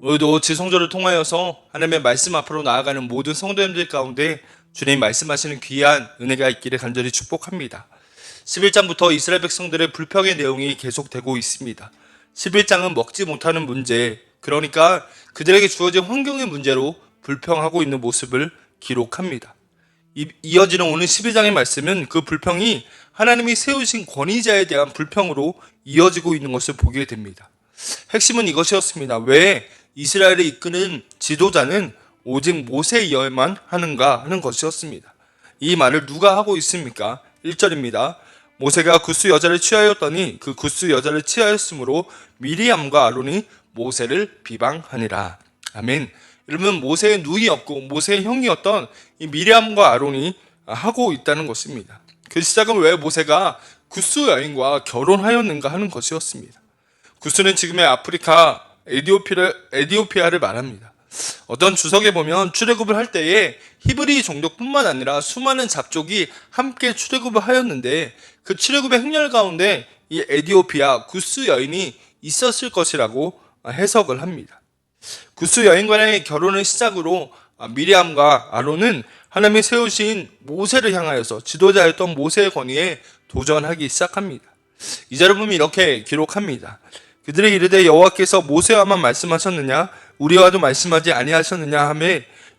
오늘도 지성소를 통하여서 하나님의 말씀 앞으로 나아가는 모든 성도님들 가운데 주님 말씀하시는 귀한 은혜가 있기를 간절히 축복합니다. 11장부터 이스라엘 백성들의 불평의 내용이 계속되고 있습니다. 11장은 먹지 못하는 문제, 그러니까 그들에게 주어진 환경의 문제로 불평하고 있는 모습을 기록합니다. 이어지는 오늘 12장의 말씀은 그 불평이 하나님이 세우신 권위자에 대한 불평으로 이어지고 있는 것을 보게 됩니다. 핵심은 이것이었습니다. 왜 이스라엘을 이끄는 지도자는 오직 모세여야만 하는가 하는 것이었습니다. 이 말을 누가 하고 있습니까? 1절입니다. 모세가 굿수 여자를 취하였더니 그 굿수 여자를 취하였으므로 미리암과 아론이 모세를 비방하니라. 아멘. 여러분, 모세의 누이였고 모세의 형이었던 이 미리암과 아론이 하고 있다는 것입니다. 그 시작은 왜 모세가 굿수 여인과 결혼하였는가 하는 것이었습니다. 굿수는 지금의 아프리카 에디오피아를 말합니다. 어떤 주석에 보면 출애굽을 할 때에 히브리 종족뿐만 아니라 수많은 잡족이 함께 출애굽을 하였는데 그 출애굽의 행렬 가운데 이 에디오피아 굿수 여인이 있었을 것이라고 해석을 합니다. 굿수 여인과의 결혼을 시작으로 미리암과 아론은 하나님이 세우신 모세를 향하여서 지도자였던 모세의 권위에 도전하기 시작합니다. 이 절을 보면 이렇게 기록합니다. 그들이 이르되 여호와께서 모세와만 말씀하셨느냐 우리와도 말씀하지 아니하셨느냐 하며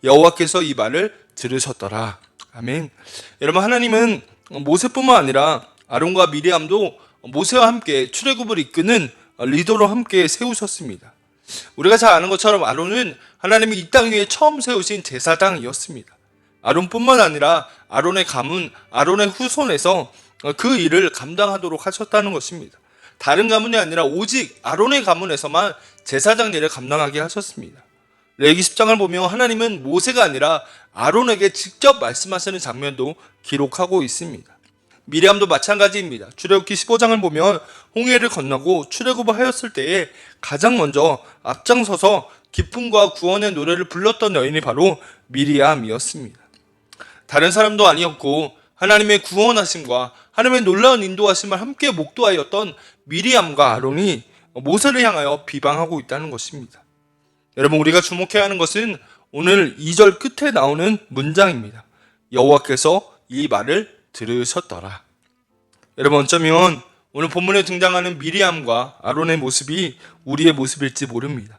여호와께서 이 말을 들으셨더라. 아멘. 여러분, 하나님은 모세뿐만 아니라 아론과 미리암도 모세와 함께 출애굽을 이끄는 리더로 함께 세우셨습니다. 우리가 잘 아는 것처럼 아론은 하나님이 이 땅 위에 처음 세우신 제사장이었습니다. 아론뿐만 아니라 아론의 가문, 아론의 후손에서 그 일을 감당하도록 하셨다는 것입니다. 다른 가문이 아니라 오직 아론의 가문에서만 제사장 일을 감당하게 하셨습니다. 레위기 10장을 보면 하나님은 모세가 아니라 아론에게 직접 말씀하시는 장면도 기록하고 있습니다. 미리암도 마찬가지입니다. 출애굽기 15장을 보면 홍해를 건너고 출애굽을 하였을 때에 가장 먼저 앞장서서 기쁨과 구원의 노래를 불렀던 여인이 바로 미리암이었습니다. 다른 사람도 아니었고 하나님의 구원하심과 하나님의 놀라운 인도하심을 함께 목도하였던 미리암과 아론이 모세를 향하여 비방하고 있다는 것입니다. 여러분, 우리가 주목해야 하는 것은 오늘 2절 끝에 나오는 문장입니다. 여호와께서 이 말을 들으셨더라. 여러분, 어쩌면 오늘 본문에 등장하는 미리암과 아론의 모습이 우리의 모습일지 모릅니다.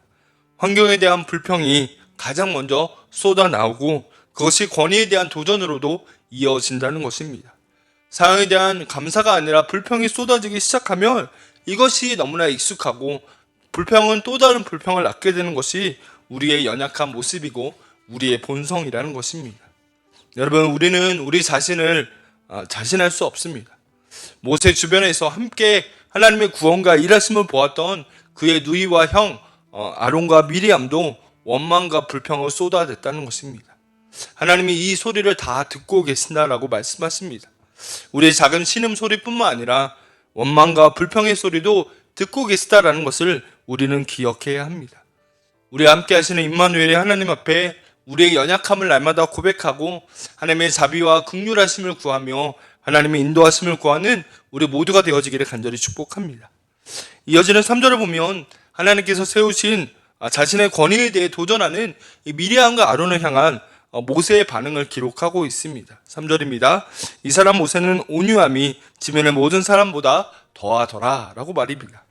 환경에 대한 불평이 가장 먼저 쏟아 나오고 그것이 권위에 대한 도전으로도 이어진다는 것입니다. 상황에 대한 감사가 아니라 불평이 쏟아지기 시작하면 이것이 너무나 익숙하고 불평은 또 다른 불평을 낳게 되는 것이 우리의 연약한 모습이고 우리의 본성이라는 것입니다. 여러분, 우리는 우리 자신을 자신할 수 없습니다. 모세 주변에서 함께 하나님의 구원과 일하심을 보았던 그의 누이와 형 아론과 미리암도 원망과 불평을 쏟아냈다는 것입니다. 하나님이 이 소리를 다 듣고 계신다라고 말씀하십니다. 우리의 작은 신음소리뿐만 아니라 원망과 불평의 소리도 듣고 계시다라는 것을 우리는 기억해야 합니다. 우리와 함께 하시는 임마누엘의 하나님 앞에 우리의 연약함을 날마다 고백하고 하나님의 자비와 긍휼하심을 구하며 하나님의 인도하심을 구하는 우리 모두가 되어지기를 간절히 축복합니다. 이어지는 3절을 보면 하나님께서 세우신 자신의 권위에 대해 도전하는 이 미리암과 아론을 향한 모세의 반응을 기록하고 있습니다. 3절입니다. 이 사람 모세는 온유함이 지면의 모든 사람보다 더하더라 라고 말입니다.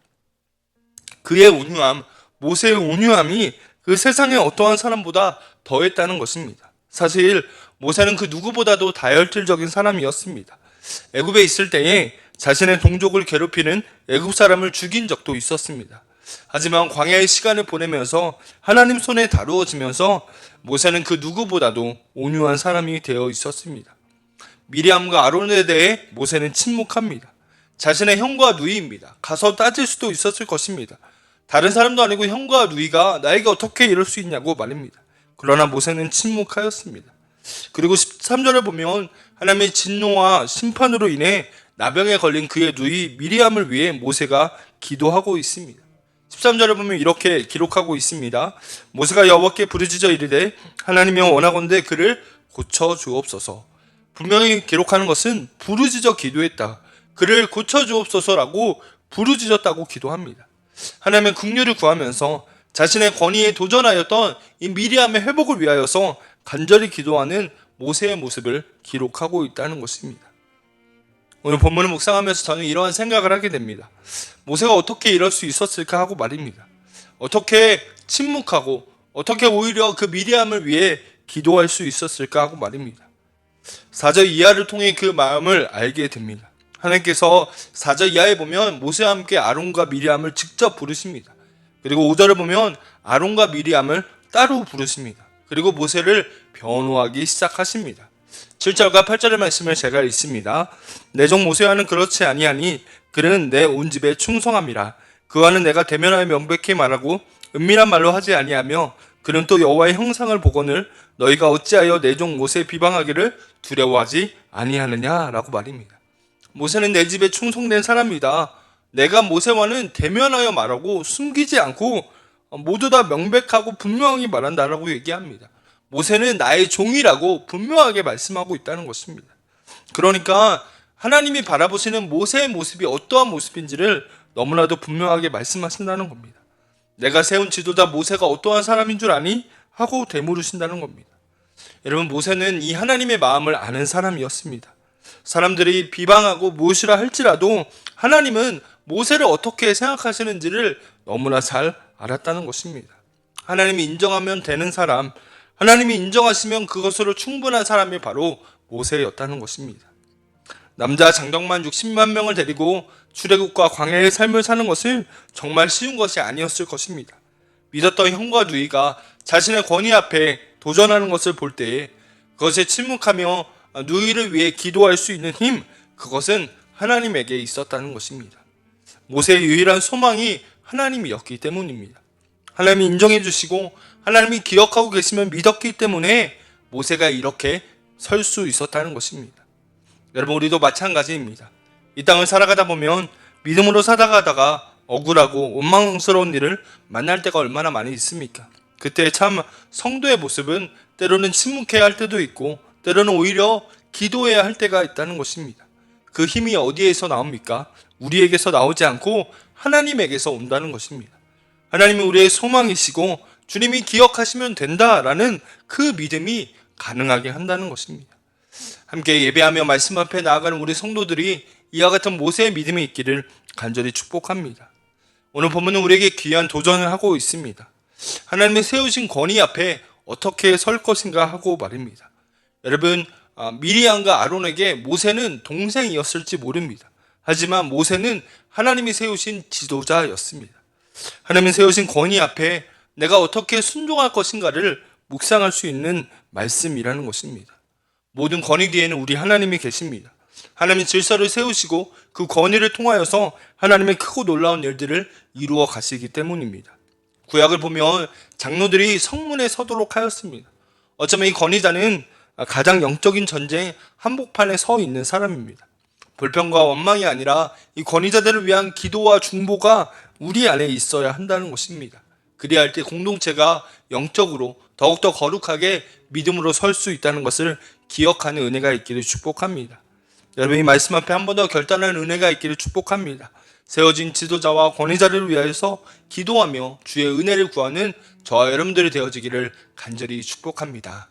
그의 온유함, 모세의 온유함이 그 세상의 어떠한 사람보다 더했다는 것입니다. 사실 모세는 그 누구보다도 다혈질적인 사람이었습니다. 애굽에 있을 때에 자신의 동족을 괴롭히는 애굽 사람을 죽인 적도 있었습니다. 하지만 광야의 시간을 보내면서 하나님 손에 다루어지면서 모세는 그 누구보다도 온유한 사람이 되어 있었습니다. 미리암과 아론에 대해 모세는 침묵합니다. 자신의 형과 누이입니다. 가서 따질 수도 있었을 것입니다. 다른 사람도 아니고 형과 누이가 나에게 어떻게 이럴 수 있냐고 말입니다. 그러나 모세는 침묵하였습니다. 그리고 13절에 보면 하나님의 진노와 심판으로 인해 나병에 걸린 그의 누이 미리암을 위해 모세가 기도하고 있습니다. 13절을 보면 이렇게 기록하고 있습니다. 모세가 여호와께 부르짖어 이르되 하나님이여 원하건대 그를 고쳐주옵소서. 분명히 기록하는 것은 부르짖어 기도했다. 그를 고쳐주옵소서라고 부르짖었다고 기도합니다. 하나님의 긍휼을 구하면서 자신의 권위에 도전하였던 이 미리암의 회복을 위하여서 간절히 기도하는 모세의 모습을 기록하고 있다는 것입니다. 오늘 본문을 묵상하면서 저는 이러한 생각을 하게 됩니다. 모세가 어떻게 이럴 수 있었을까 하고 말입니다. 어떻게 침묵하고 어떻게 오히려 그 미리암을 위해 기도할 수 있었을까 하고 말입니다. 4절 이하를 통해 그 마음을 알게 됩니다. 하나님께서 4절 이하에 보면 모세와 함께 아론과 미리암을 직접 부르십니다. 그리고 5절을 보면 아론과 미리암을 따로 부르십니다. 그리고 모세를 변호하기 시작하십니다. 7절과 8절의 말씀을 제가 읽습니다. 내 종 모세와는 그렇지 아니하니 그는 내 온 집에 충성함이라. 그와는 내가 대면하여 명백히 말하고 은밀한 말로 하지 아니하며 그는 또 여호와의 형상을 보거늘 너희가 어찌하여 내 종 모세 비방하기를 두려워하지 아니하느냐라고 말입니다. 모세는 내 집에 충성된 사람이다. 내가 모세와는 대면하여 말하고 숨기지 않고 모두 다 명백하고 분명하게 말한다라고 얘기합니다. 모세는 나의 종이라고 분명하게 말씀하고 있다는 것입니다. 그러니까 하나님이 바라보시는 모세의 모습이 어떠한 모습인지를 너무나도 분명하게 말씀하신다는 겁니다. 내가 세운 지도자 모세가 어떠한 사람인 줄 아니? 하고 되물으신다는 겁니다. 여러분, 모세는 이 하나님의 마음을 아는 사람이었습니다. 사람들이 비방하고 무엇이라 할지라도 하나님은 모세를 어떻게 생각하시는지를 너무나 잘 알았다는 것입니다. 하나님이 인정하면 되는 사람, 하나님이 인정하시면 그것으로 충분한 사람이 바로 모세였다는 것입니다. 남자 장정만 60만 명을 데리고 출애굽과 광야의 삶을 사는 것은 정말 쉬운 것이 아니었을 것입니다. 믿었던 형과 누이가 자신의 권위 앞에 도전하는 것을 볼 때에 그것에 침묵하며 누이를 위해 기도할 수 있는 힘, 그것은 하나님에게 있었다는 것입니다. 모세의 유일한 소망이 하나님이었기 때문입니다. 하나님이 인정해 주시고 하나님이 기억하고 계시면 믿었기 때문에 모세가 이렇게 설 수 있었다는 것입니다. 여러분, 우리도 마찬가지입니다. 이 땅을 살아가다 보면 믿음으로 살아가다가 억울하고 원망스러운 일을 만날 때가 얼마나 많이 있습니까? 그때 참 성도의 모습은 때로는 침묵해야 할 때도 있고 때로는 오히려 기도해야 할 때가 있다는 것입니다. 그 힘이 어디에서 나옵니까? 우리에게서 나오지 않고 하나님에게서 온다는 것입니다. 하나님이 우리의 소망이시고 주님이 기억하시면 된다라는 그 믿음이 가능하게 한다는 것입니다. 함께 예배하며 말씀 앞에 나아가는 우리 성도들이 이와 같은 모세의 믿음이 있기를 간절히 축복합니다. 오늘 본문은 우리에게 귀한 도전을 하고 있습니다. 하나님이 세우신 권위 앞에 어떻게 설 것인가 하고 말입니다. 여러분, 미리암과 아론에게 모세는 동생이었을지 모릅니다. 하지만 모세는 하나님이 세우신 지도자였습니다. 하나님이 세우신 권위 앞에 내가 어떻게 순종할 것인가를 묵상할 수 있는 말씀이라는 것입니다. 모든 권위 뒤에는 우리 하나님이 계십니다. 하나님이 질서를 세우시고 그 권위를 통하여서 하나님의 크고 놀라운 일들을 이루어 가시기 때문입니다. 구약을 보면 장로들이 성문에 서도록 하였습니다. 어쩌면 이 권위자는 가장 영적인 전쟁 한복판에 서 있는 사람입니다. 불평과 원망이 아니라 이 권위자들을 위한 기도와 중보가 우리 안에 있어야 한다는 것입니다. 그래야 할 때 공동체가 영적으로 더욱더 거룩하게 믿음으로 설 수 있다는 것을 기억하는 은혜가 있기를 축복합니다. 여러분, 이 말씀 앞에 한 번 더 결단하는 은혜가 있기를 축복합니다. 세워진 지도자와 권위자를 위하여서 기도하며 주의 은혜를 구하는 저와 여러분들이 되어지기를 간절히 축복합니다.